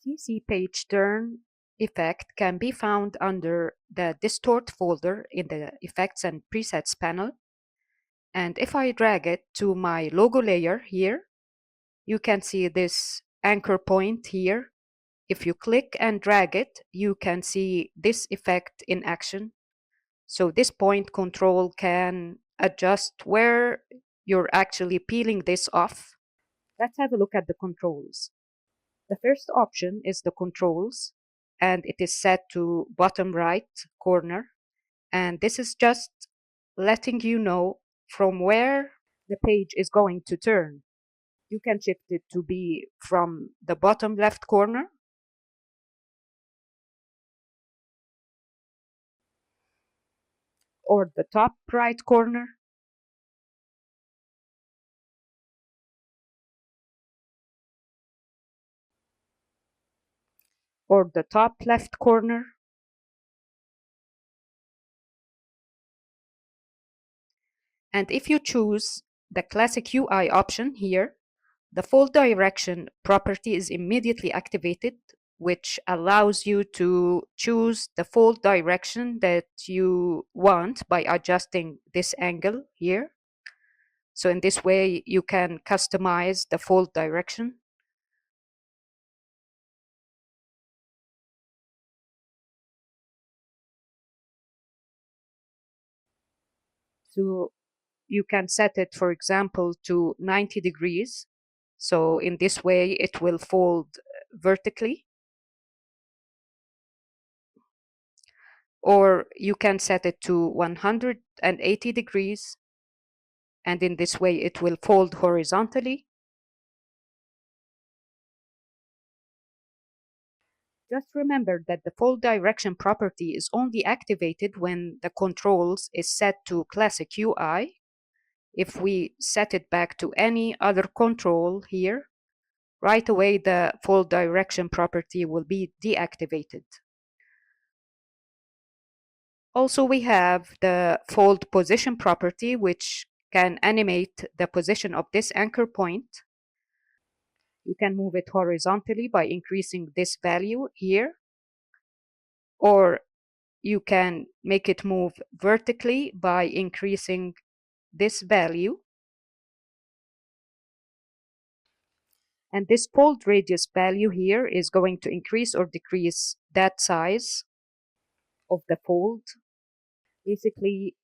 CCPage turn effect can be found under the Distort folder in the Effects and Presets panel. And if I drag it to my logo layer here, you can see this anchor point here. If you click and drag it, you can see this effect in action. So this point control can adjust where you're actually peeling this off. Let's have a look at the controls. The first option is the controls, and it is set to bottom right corner. And this is just letting you know from where the page is going to turn. You can shift it to be from the bottom left corner, or the top right corner, or the top left corner. And if you choose the classic UI option here, the fold direction property is immediately activated, which allows you to choose the fold direction that you want by adjusting this angle here. So in this way, you can customize the fold direction. So you can set it, for example, to 90 degrees. So in this way, it will fold vertically. Or you can set it to 180 degrees. And in this way, it will fold horizontally. Just remember that the fold direction property is only activated when the controls is set to classic UI. If we set it back to any other control here, right away the fold direction property will be deactivated. Also, we have the fold position property, which can animate the position of this anchor point. You can move it horizontally by increasing this value here, or you can make it move vertically by increasing this value. And this fold radius value here is going to increase or decrease that size of the fold. Basically,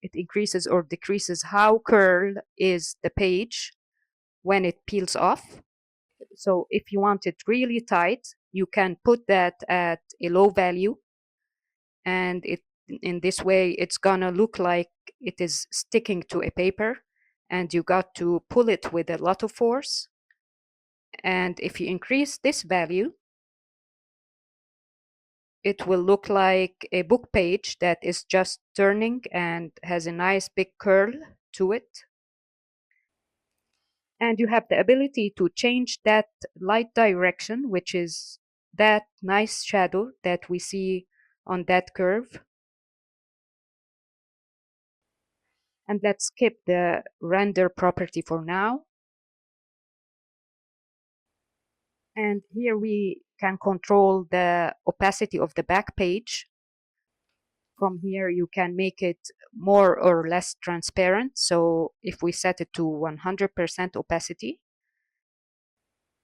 it increases or decreases how curl is the page when it peels off. So if you want it really tight, you can put that at a low value, and in this way it's gonna look like it is sticking to a paper, and you got to pull it with a lot of force. And if you increase this value, it will look like a book page that is just turning and has a nice big curl to it. And you have the ability to change that light direction, which is that nice shadow that we see on that curve. And let's skip the render property for now. And here we can control the opacity of the back page. From here, you can make it more or less transparent. So if we set it to 100% opacity,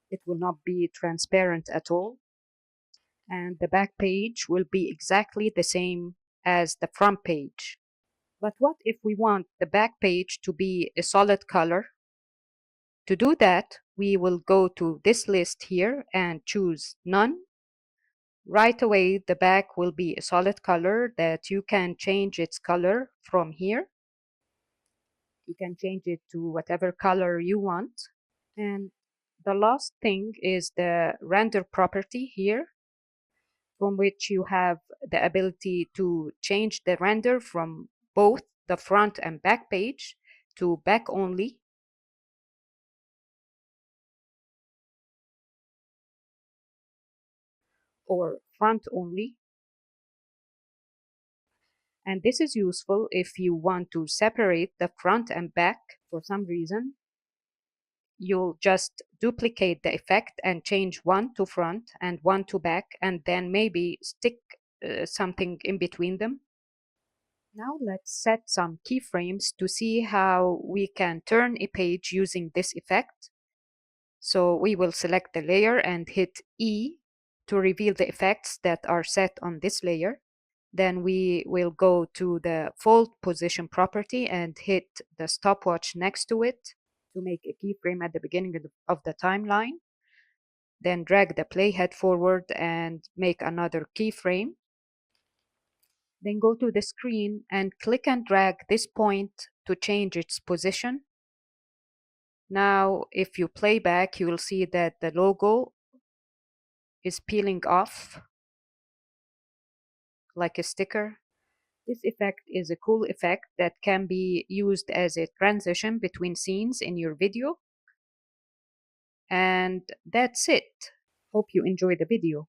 it will not be transparent at all. And the back page will be exactly the same as the front page. But what if we want the back page to be a solid color? To do that, we will go to this list here and choose None. Right away, the back will be a solid color that you can change its color from here. You can change it to whatever color you want. And the last thing is the render property here, from which you have the ability to change the render from both the front and back page to back only. Or front only. And this is useful if you want to separate the front and back for some reason. You'll just duplicate the effect and change one to front and one to back, and then maybe stick something in between them. Now let's set some keyframes to see how we can turn a page using this effect. So we will select the layer and hit E to reveal the effects that are set on this layer. Then we will go to the fold position property and hit the stopwatch next to it to make a keyframe at the beginning of the timeline. Then drag the playhead forward and make another keyframe. Then go to the screen and click and drag this point to change its position. Now, if you play back, you will see that the logo is peeling off like a sticker. This effect is a cool effect that can be used as a transition between scenes in your video. And that's it. Hope you enjoy the video.